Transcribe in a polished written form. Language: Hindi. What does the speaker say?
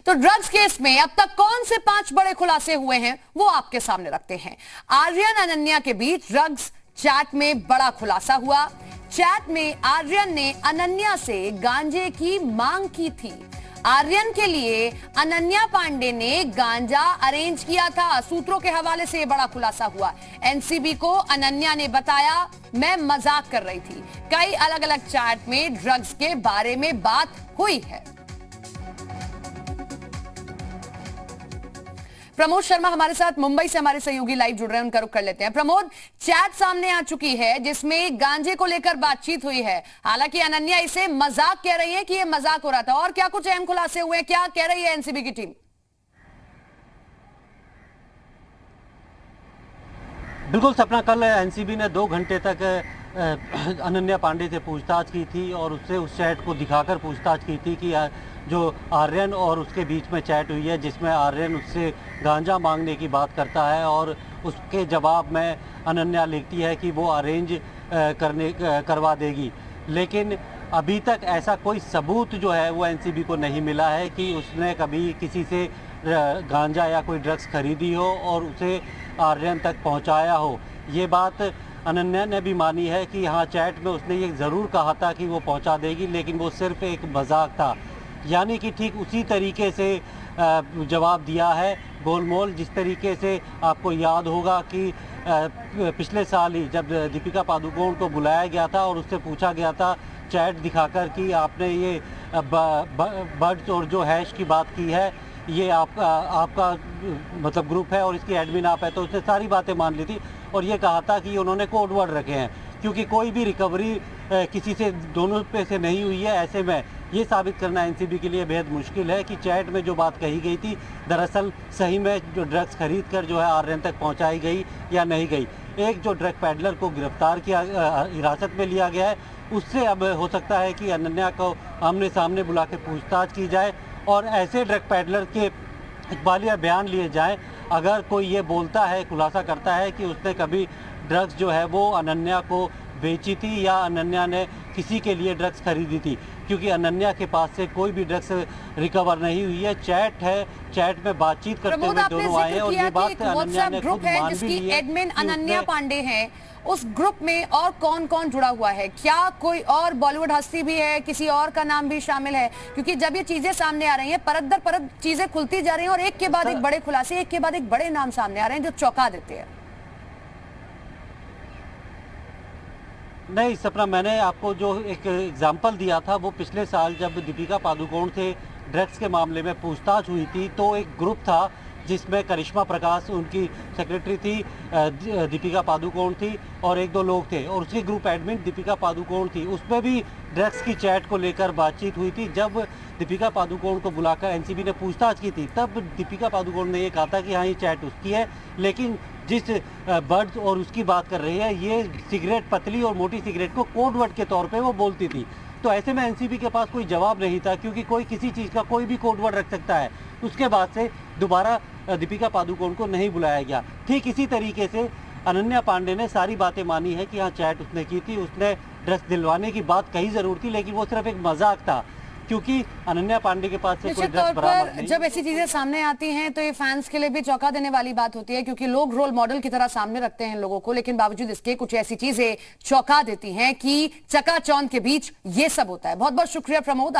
तो ड्रग्स केस में अब तक कौन से 5 बड़े खुलासे हुए हैं वो आपके सामने रखते हैं। आर्यन अनन्या के बीच ड्रग्स चैट में बड़ा खुलासा हुआ। चैट में आर्यन ने अनन्या से गांजे की मांग की थी। आर्यन के लिए अनन्या पांडे ने गांजा अरेंज किया था। सूत्रों के हवाले से यह बड़ा खुलासा हुआ। एनसीबी को अनन्या ने बताया, मैं मजाक कर रही थी। कई अलग अलग चैट में ड्रग्स के बारे में बात हुई है। प्रमोद शर्मा हमारे साथ मुंबई से हमारे सहयोगी लाइव जुड़ रहे हैं, उनका रुख कर लेते हैं। प्रमोद, चैट सामने आ चुकी है जिसमें गांजे को लेकर बातचीत हुई है। हालांकि अनन्या इसे मजाक कह रही है कि यह मजाक हो रहा था। और क्या कुछ अहम खुलासे हुए हैं, क्या कह रही है एनसीबी की टीम? बिल्कुल सपना, कल एनसीबी ने 2 घंटे तक अनन्या पांडे से पूछताछ की थी और उससे उस चैट को दिखाकर पूछताछ की थी कि जो आर्यन और उसके बीच में चैट हुई है जिसमें आर्यन उससे गांजा मांगने की बात करता है और उसके जवाब में अनन्या लिखती है कि वो अरेंज करवा देगी। लेकिन अभी तक ऐसा कोई सबूत जो है वो एनसीबी को नहीं मिला है कि उसने कभी किसी से गांजा या कोई ड्रग्स खरीदी हो और उसे आर्यन तक पहुंचाया हो। ये बात अनन्या ने भी मानी है कि हाँ, चैट में उसने ये ज़रूर कहा था कि वो पहुंचा देगी, लेकिन वो सिर्फ एक मजाक था। यानी कि ठीक उसी तरीके से जवाब दिया है गोलमोल, जिस तरीके से आपको याद होगा कि पिछले साल ही जब दीपिका पादुकोण को बुलाया गया था और उससे पूछा गया था चैट दिखाकर कि आपने ये बर्ड्स और जो हैश की बात की है, ये आपका मतलब ग्रुप है और इसकी एडमिन आप है, तो उसने सारी बातें मान ली थी और ये कहा था कि उन्होंने कोड वर्ड रखे हैं क्योंकि कोई भी रिकवरी किसी से दोनों पे से नहीं हुई है। ऐसे में ये साबित करना एनसीबी के लिए बेहद मुश्किल है कि चैट में जो बात कही गई थी दरअसल सही में जो ड्रग्स खरीद कर जो है आर्यन तक पहुंचाई गई या नहीं गई। एक जो ड्रग पैडलर को गिरफ्तार किया, हिरासत में लिया गया है, उससे अब हो सकता है कि अनन्या को आमने सामने बुला के पूछताछ की जाए और ऐसे ड्रग पैडलर के इकबालिया बयान लिए जाएं। अगर कोई ये बोलता है, खुलासा करता है कि उसने कभी ड्रग्स जो है वो अनन्या को बेची थी या अनन्या ने किसी के लिए ड्रग्स खरीदी थी, क्योंकि अनन्या के पास से कोई भी ड्रग्स रिकवर नहीं हुई है। चैट है, चैट में बातचीत करते हुए दोनों आए हैं और ये बात अनन्या ने खुद मान भी ली है। एडमिन अनन्या पांडे हैं, उस ग्रुप में और कौन कौन जुड़ा हुआ है? क्या कोई और बॉलीवुड हस्ती भी है, किसी और का नाम भी शामिल है? क्योंकि जब ये चीजें सामने आ रही हैं, परत दर परत चीजें खुलती जा रही हैं और एक के बाद एक बड़े खुलासे, एक के बाद एक बड़े नाम सामने आ रहे हैं जो चौंका देते हैं। नहीं सपना, मैंने आपको जो एक एग्जाम्पल दिया था वो पिछले साल जब दीपिका पादुकोण से ड्रग्स के मामले में पूछताछ हुई थी, तो एक ग्रुप था जिसमें करिश्मा प्रकाश उनकी सेक्रेटरी थी, दीपिका पादुकोण थी और 1-2 लोग थे और उसकी ग्रुप एडमिन दीपिका पादुकोण थी। उसमें भी ड्रग्स की चैट को लेकर बातचीत हुई थी। जब दीपिका पादुकोण को बुलाकर एनसीबी ने पूछताछ की थी तब दीपिका पादुकोण ने ये कहा था कि हाँ, ये चैट उसकी है, लेकिन जिस बर्ड्स और उसकी बात कर रही है ये सिगरेट, पतली और मोटी सिगरेट को कोड वर्ड के तौर पे वो बोलती थी। तो ऐसे में एनसीबी के पास कोई जवाब नहीं था क्योंकि कोई किसी चीज़ का कोई भी कोड वर्ड रख सकता है। उसके बाद से दोबारा दीपिका पादुकोण को नहीं बुलाया गया। ठीक इसी तरीके से अनन्या पांडे ने सारी बातें मानी है कि हाँ, चैट उसने की थी, उसने ड्रग्स दिलवाने की बात कही ज़रूर थी, लेकिन वो सिर्फ एक मजाक था क्योंकि अनन्या पांडे के पास से कोई ड्रग्स बरामद नहीं। जब ऐसी चीजें सामने आती हैं तो ये फैंस के लिए भी चौंका देने वाली बात होती है क्योंकि लोग रोल मॉडल की तरह सामने रखते हैं लोगों को, लेकिन बावजूद इसके कुछ ऐसी चीजें चौंका देती हैं कि चकाचौंध के बीच ये सब होता है। बहुत बहुत शुक्रिया प्रमोद।